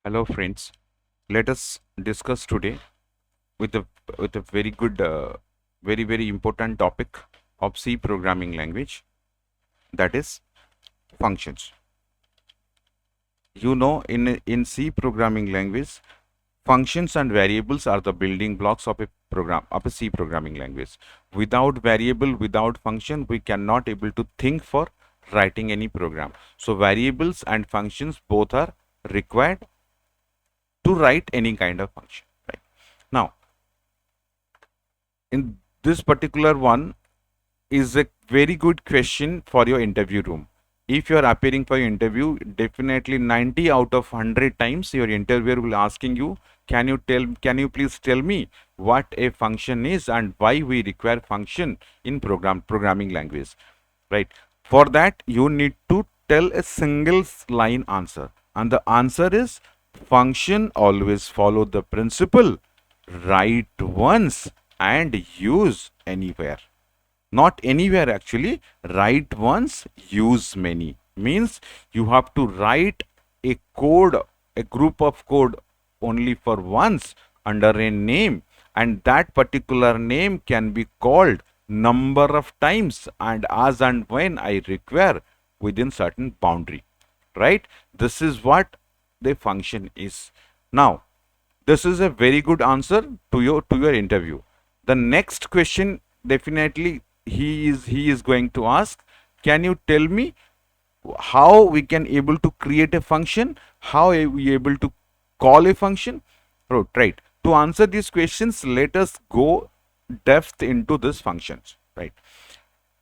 Hello friends, let us discuss today with a very good, very important topic of C programming language, that is functions. You know, in C programming language, functions and variables are the building blocks of a C programming language. Without variable, without function, we cannot able to think for writing any program. So variables and functions both are required to write any kind of function. Right now, in this particular one is a very good question for your interview room. If you are appearing for your interview, definitely 90 out of 100 times your interviewer will asking you, can you please tell me what a function is and why we require function in programming language, right? For that you need to tell a single line answer, and the answer is function always follow the principle write once and use anywhere. Not anywhere actually, write once, use many. Means you have to write a code, a group of code only for once under a name, and that particular name can be called number of times and as and when I require within certain boundary. Right? This is what the function is. Now, this is a very good answer to your interview. The next question definitely he is going to ask, can you tell me how we can able to create a function, how are we able to call a function? Right. To answer these questions, let us go depth into these functions. Right.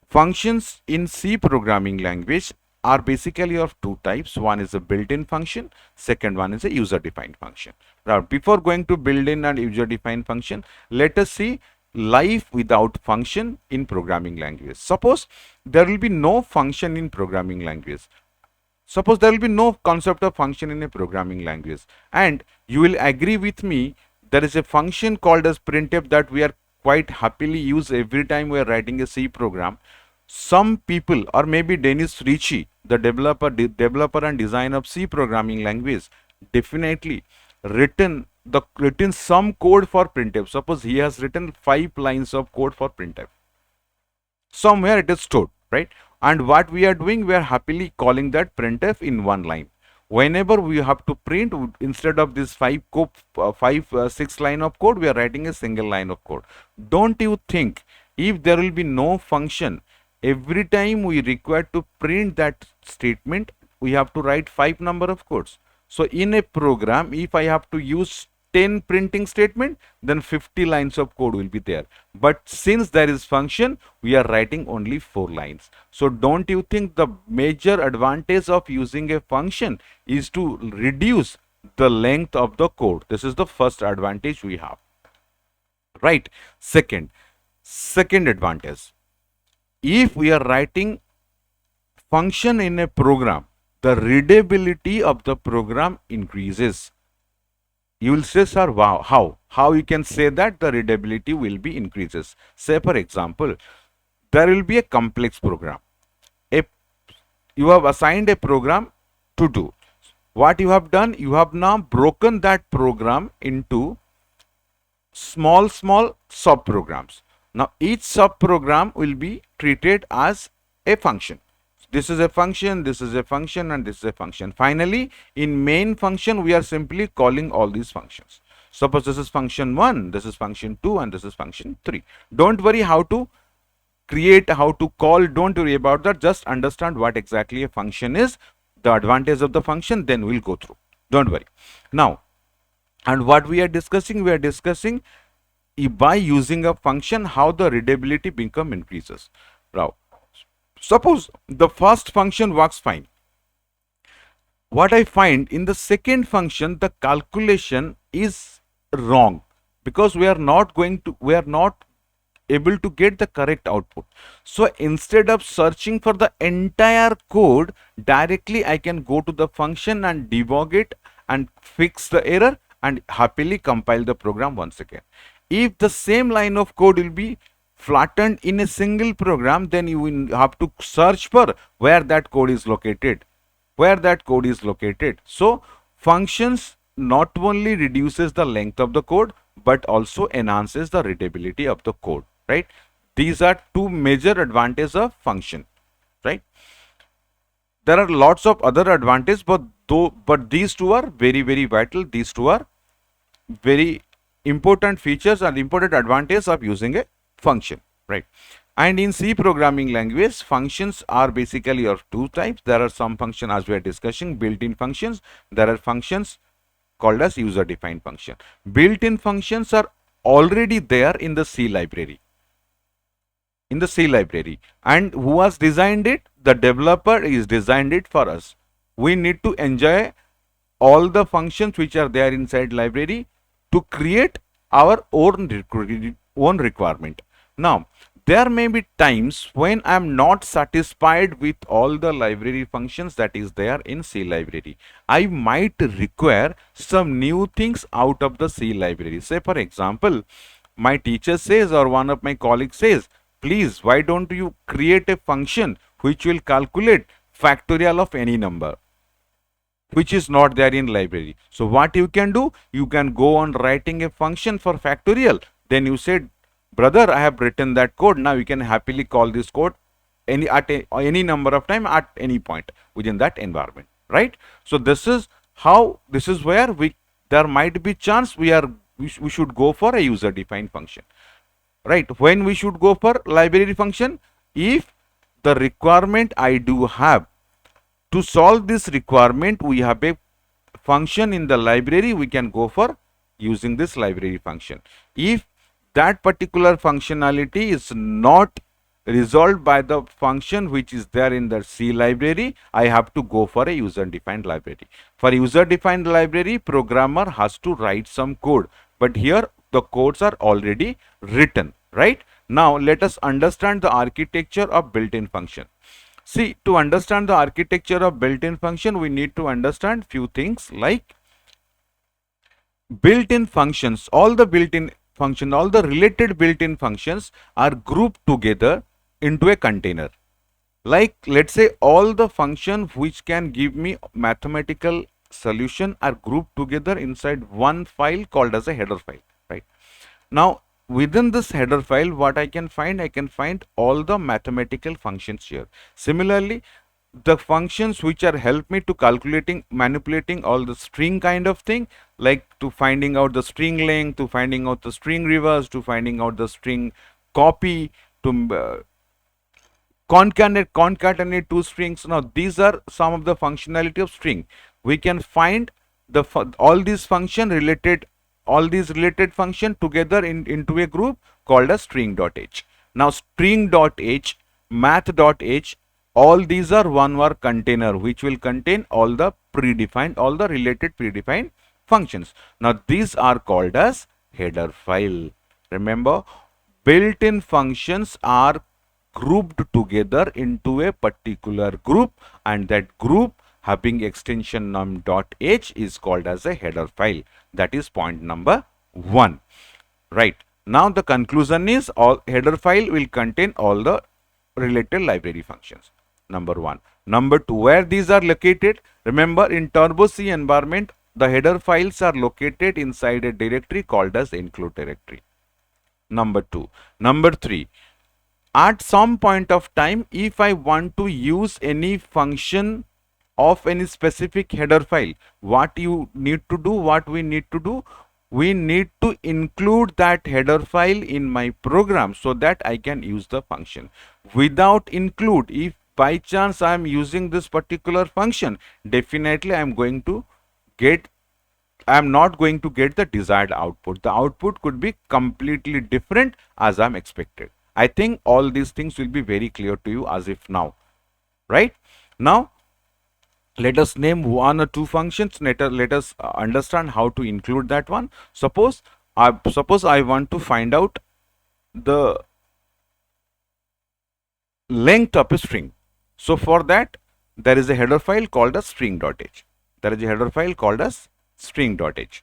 Functions in C programming language are basically of two types. One is a built-in function, second one is a user-defined function. Now, before going to built-in and user-defined function, let us see life without function in programming language. Suppose there will be no function in programming language. Suppose there will be no concept of function in a programming language, and you will agree with me there is a function called as printf that we are quite happily use every time we are writing a C program. Some people, or maybe Dennis Ritchie, the developer and designer of C programming language, definitely written some code for printf. Suppose he has written 5 lines of code for printf. Somewhere it is stored, right? And what we are doing, we are happily calling that printf in one line. Whenever we have to print, instead of this 6 line of code, we are writing a single line of code. Don't you think if there will be no function, every time we require to print that statement, we have to write 5 number of codes? So in a program, if I have to use 10 printing statement, then 50 lines of code will be there. But since there is function, we are writing only 4 lines. So don't you think the major advantage of using a function is to reduce the length of the code? This is the first advantage we have, right? Second advantage, if we are writing function in a program, the readability of the program increases. You will say, sir, wow, how you can say that the readability will be increases? Say for example, there will be a complex program. You have assigned a program to do. What you have done, you have now broken that program into small sub programs. Now each sub program will be treated as a function. This is a function, this is a function, and this is a function. Finally, in main function, we are simply calling all these functions. Suppose this is function 1, this is function 2, and this is function 3. Don't worry how to create, how to call, don't worry about that. Just understand what exactly a function is, the advantage of the function, then we'll go through. Don't worry. Now, and what we are discussing by using a function, how the readability become increases. Now, suppose the first function works fine. What I find in the second function, the calculation is wrong because we are not able to get the correct output. So instead of searching for the entire code, directly I can go to the function and debug it and fix the error and happily compile the program once again. If the same line of code will be flattened in a single program, then you will have to search for where that code is located. So functions not only reduces the length of the code, but also enhances the readability of the code, right? These are two major advantages of function, right? There are lots of other advantages, but these two are very, very vital. These two are very important features and important advantages of using a function, right? And in C programming language, functions are basically of two types. There are some functions, as we are discussing, built-in functions. There are functions called as user-defined function. Built-in functions are already there in the C library. And who has designed it? The developer is designed it for us. We need to enjoy all the functions which are there inside library to create our own requirement. Now, there may be times when I am not satisfied with all the library functions that is there in C library. I might require some new things out of the C library. Say for example, my teacher says or one of my colleagues says, please, why don't you create a function which will calculate factorial of any number, which is not there in library. So what you can do, you can go on writing a function for factorial. Then you said, brother, I have written that code. Now you can happily call this code any number of time at any point within that environment, right? So this is where there might be chance we should go for a user defined function, right? When we should go for library function, if the requirement I do have to solve this requirement, we have a function in the library, we can go for using this library function. If that particular functionality is not resolved by the function which is there in the C library, I have to go for a user defined library. For user defined library, programmer has to write some code, but here the codes are already written, right? Now let us understand the architecture of built-in function. See, to understand the architecture of built-in function, we need to understand few things like built-in functions. All the related built-in functions are grouped together into a container. Like, let's say all the functions which can give me mathematical solution are grouped together inside one file called as a header file, right? Now, within this header file, what I can find all the mathematical functions here. Similarly, the functions which are help me to manipulating all the string kind of thing, like to finding out the string length, to finding out the string reverse, to finding out the string copy, to concatenate two strings. Now, these are some of the functionality of string. We can find all these related function together into a group called as string.h. Now string.h, math.h, all these are one word container which will contain all the related predefined functions. Now these are called as header file. Remember, built-in functions are grouped together into a particular group, and that group having extension num.h is called as a header file. That is point number 1, right? Now the conclusion is all header file will contain all the related library functions. Number 1. Number 2, where these are located? Remember, in Turbo C environment, the header files are located inside a directory called as include directory. Number 2. Number 3, at some point of time, if I want to use any function of any specific header file, what we need to do, we need to include that header file in my program so that I can use the function. Without include, if by chance I am using this particular function, definitely I am not going to get the desired output. The output could be completely different as I'm expected. I think all these things will be very clear to you as if now, right? Now, let us name one or two functions. Let us understand how to include that one. Suppose I want to find out the length of a string. So for that, there is a header file called as string.h.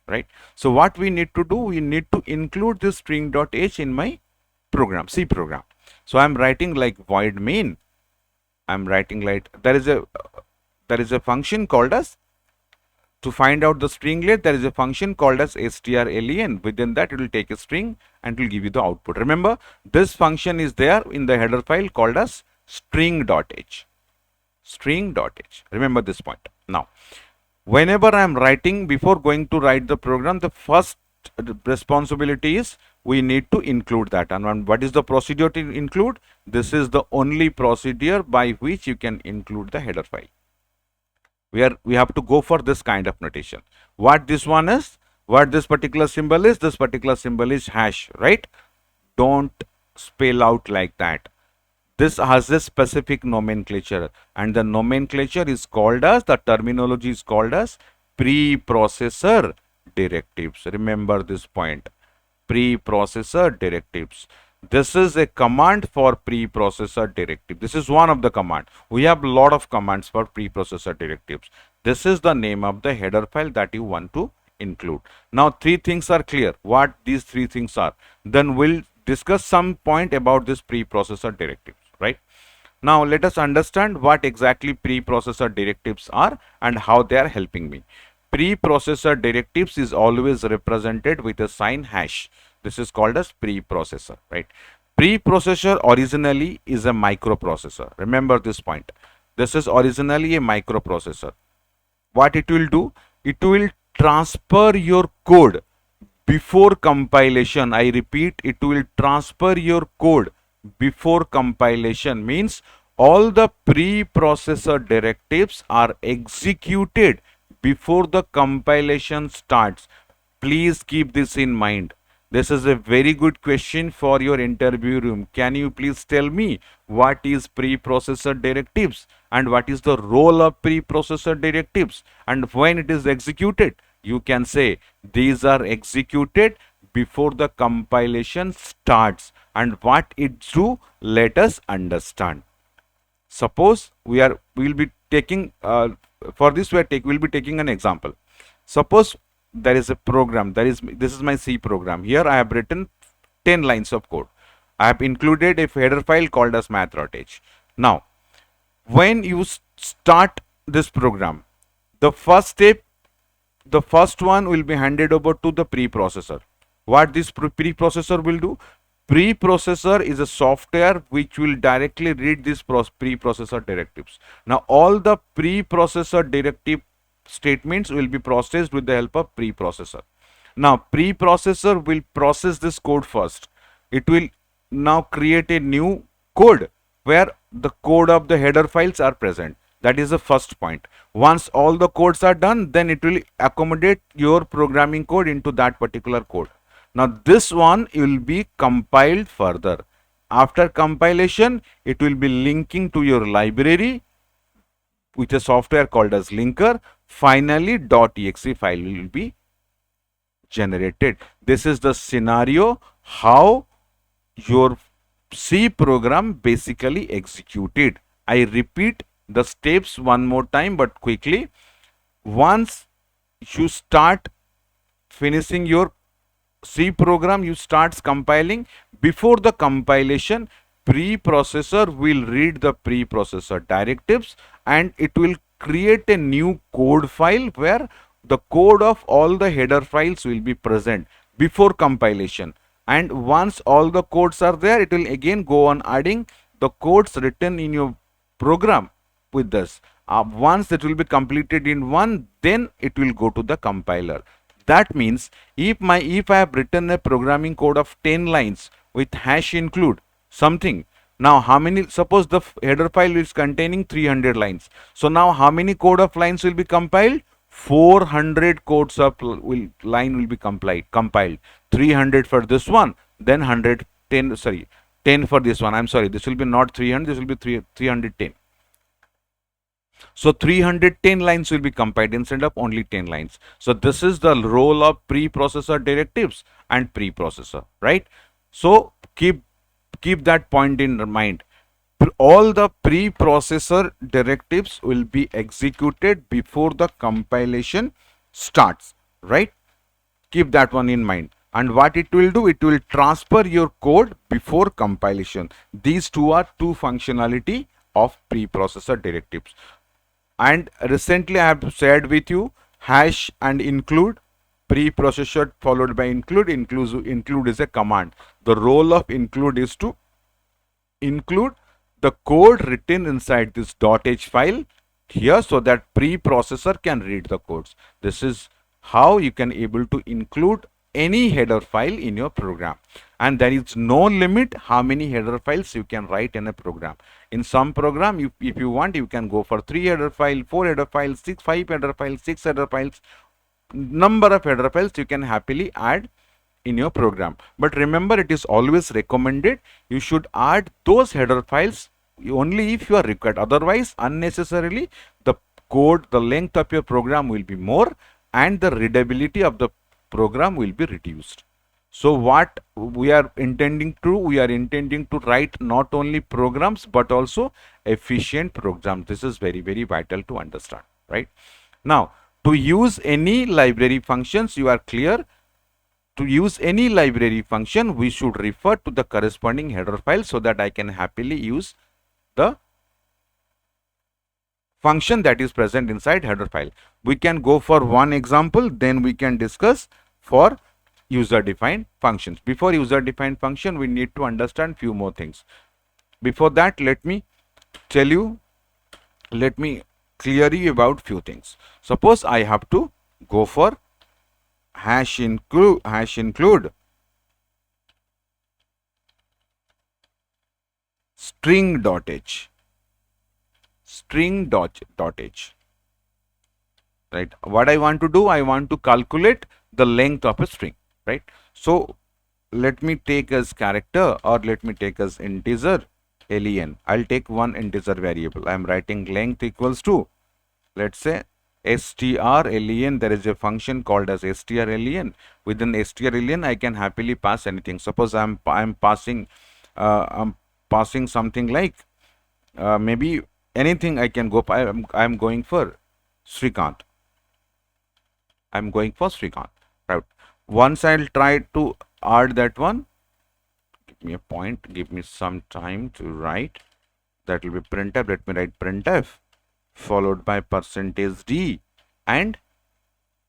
Right? So what we need to do, we need to include this string.h in my program, C program. So I'm writing like void main. I'm writing like there is a function called as to find out the stringlet, there is a function called as strlen. Within that, it will take a string and it will give you the output. Remember, this function is there in the header file called as string.h. String.h. Remember this point. Now, whenever I am writing, before going to write the program, the first responsibility is we need to include that. And what is the procedure to include? This is the only procedure by which you can include the header file. We have to go for this kind of notation. What this one is, what this particular symbol is, this particular symbol is hash, right? Don't spell out like that. This has a specific nomenclature, and the nomenclature is called as, the terminology is called as preprocessor directives. Remember this point, preprocessor directives. This is a command for preprocessor directive. This is one of the command. We have a lot of commands for preprocessor directives. This is the name of the header file that you want to include. Now, three things are clear. What these three things are. Then we'll discuss some point about this preprocessor directives, right? Now, let us understand what exactly preprocessor directives are and how they are helping me. Preprocessor directives is always represented with a sign hash. This is called as preprocessor, right? Preprocessor originally is a microprocessor. Remember this point. This is originally a microprocessor. What it will do? It will transfer your code before compilation. I repeat, it will transfer your code before compilation. Means all the preprocessor directives are executed before the compilation starts. Please keep this in mind. This is a very good question for your interview room. Can you please tell me what is preprocessor directives and what is the role of preprocessor directives, and when it is executed? You can say these are executed before the compilation starts, and what it do, let us understand. Suppose we'll be taking we'll be taking an example. Suppose there is a program, this is my C program. Here I have written 10 lines of code. I have included a header file called as math.h. Now, when you start this program, the first one will be handed over to the preprocessor. What this preprocessor will do? Preprocessor is a software which will directly read these preprocessor directives. Now, all the preprocessor directive statements will be processed with the help of preprocessor. Now, preprocessor will process this code first. It will now create a new code where the code of the header files are present. That is the first point. Once all the codes are done, then it will accommodate your programming code into that particular code. Now, this one will be compiled further. After compilation, it will be linking to your library with a software called as linker. Finally, .exe file will be generated. This is the scenario how your C program basically executed. I repeat the steps one more time, but quickly. Once you start finishing your C program, you start compiling. Before the compilation, preprocessor will read the preprocessor directives and it will create a new code file where the code of all the header files will be present before compilation. And once all the codes are there, it will again go on adding the codes written in your program with this. Once it will be completed in one, then it will go to the compiler. That means if I have written a programming code of 10 lines with hash include something. Now, how many, suppose the header file is containing 300 lines. So now how many code of lines will be compiled? 400 codes of line will be compiled. 300 for this one, then 10 for this one. I'm sorry, this will be not 300, this will be 310. So 310 lines will be compiled instead of only 10 lines. So this is the role of preprocessor directives and preprocessor, right? So keep that point in mind. All the preprocessor directives will be executed before the compilation starts, right? Keep that one in mind. And what it will do, it will transfer your code before compilation. These two are two functionality of preprocessor directives. And recently I have shared with you hash and include, preprocessor followed by include. Include is a command. The role of include is to include the code written inside this .h file here so that preprocessor can read the codes. This is how you can able to include any header file in your program, and there is no limit how many header files you can write in a program. In some program, if you want, you can go for 3 header file, 4 header files, 5 header files, 6 header files. Number of header files you can happily add in your program. But remember, it is always recommended you should add those header files only if you are required. Otherwise, unnecessarily the code, the length of your program will be more and the readability of the program will be reduced. So what we are intending to write not only programs but also efficient programs. This is very, very vital to understand, right? Now, to use any library functions, you are clear. To use any library function, we should refer to the corresponding header file so that I can happily use the function that is present inside header file. We can go for one example, then we can discuss for user defined functions. Before user defined function, we need to understand few more things. Before that, let me clear you about few things. Suppose I have to go for hash include string.h, right? What I want to do, I want to calculate the length of a string, right? So let me take as character, or let me take as integer len. I'll take one integer variable. I'm writing length equals to, let's say, strlen. There is a function called as strlen. Within strlen, I can happily pass anything. Suppose I'm passing something like maybe anything. I can go. I'm going for Srikanth. I'm going for Srikanth. Right. Once I'll try to add that one. Give me a point. Give me some time to write. That will be printf. Let me write printf followed by %d and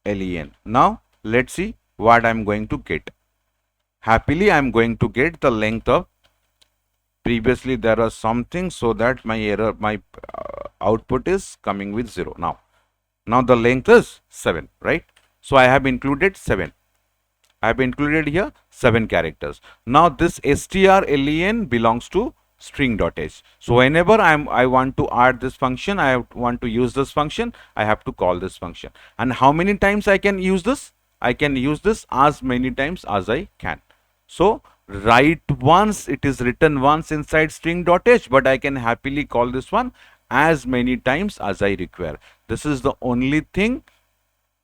len. Now let's see what I'm going to get. Happily, I'm going to get the length of, previously there was something, so that my output is coming with 0. Now the length is 7, right? So I have included 7. I have included here 7 characters. Now this strlen belongs to string.h. So whenever I want to add this function, I want to use this function, I have to call this function. And how many times I can use this? I can use this as many times as I can. So write once, it is written once inside string.h, but I can happily call this one as many times as I require. This is the only thing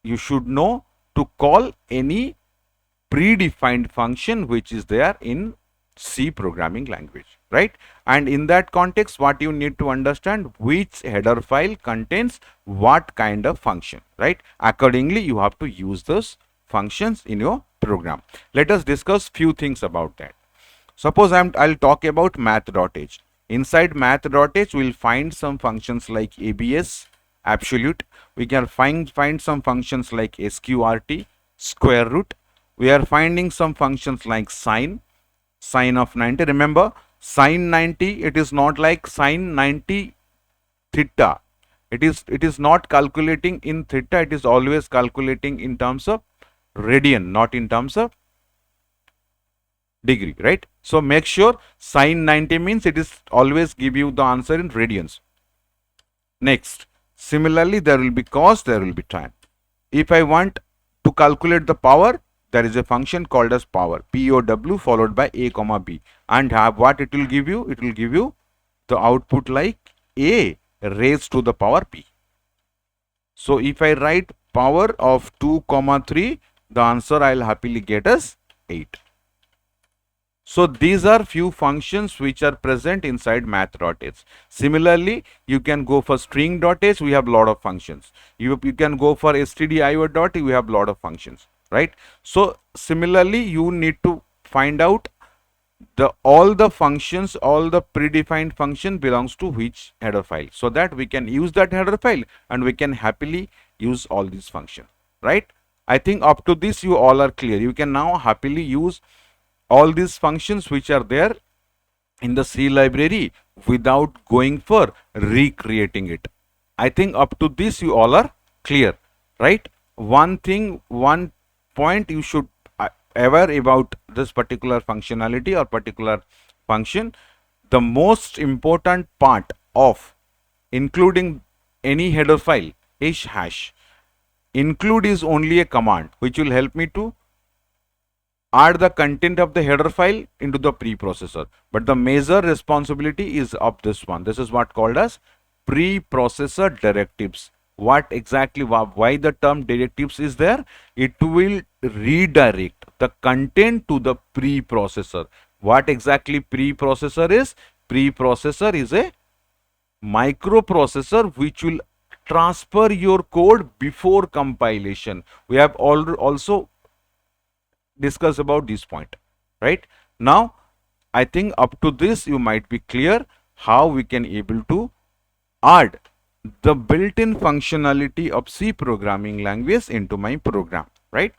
you should know to call any predefined function which is there in C programming language, right? And in that context, what you need to understand, which header file contains what kind of function, right? Accordingly, you have to use those functions in your program. Let us discuss few things about that. Suppose I'll talk about math.h. Inside math.h, we'll find some functions like abs, absolute. We can find some functions like sqrt, square root. We are finding some functions like sine of 90. Remember, sine 90, it is not like sine 90 theta. It is not calculating in theta. It is always calculating in terms of radian, not in terms of degree, right? So make sure sine 90 means it is always give you the answer in radians. Next, similarly, there will be cos, there will be tan. If I want to calculate the power, there is a function called as power, POW followed by a comma b, and have what it will give you? It will give you the output like a raised to the power p. So if I write power of 2 comma 3, the answer I'll happily get as 8. So these are few functions which are present inside math.h. Similarly, you can go for string.h, we have lot of functions. You can go for stdio.h, we have lot of functions, right? So similarly, you need to find out all the functions, all the predefined function belongs to which header file, so that we can use that header file and we can happily use all these functions, right? I think up to this you all are clear. You can now happily use all these functions which are there in the C library without going for recreating it. I think up to this you all are clear, right? One thing, one point you should aware about this particular functionality or particular function. The most important part of including any header file is hash. Include is only a command which will help me to add the content of the header file into the preprocessor, but the major responsibility is of this one. This is what called as preprocessor directives. What exactly, why the term directives is there? It will redirect the content to the preprocessor. What exactly preprocessor is? Preprocessor is a microprocessor which will transfer your code before compilation. We have also discussed about this point, right? Now I think up to this you might be clear how we can able to add the built-in functionality of C programming language into my program, right?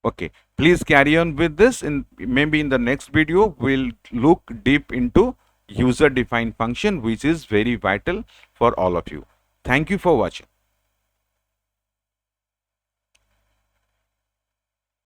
Okay, please carry on with this. In maybe in the next video we'll look deep into user defined function, which is very vital for all of you. Thank you for watching.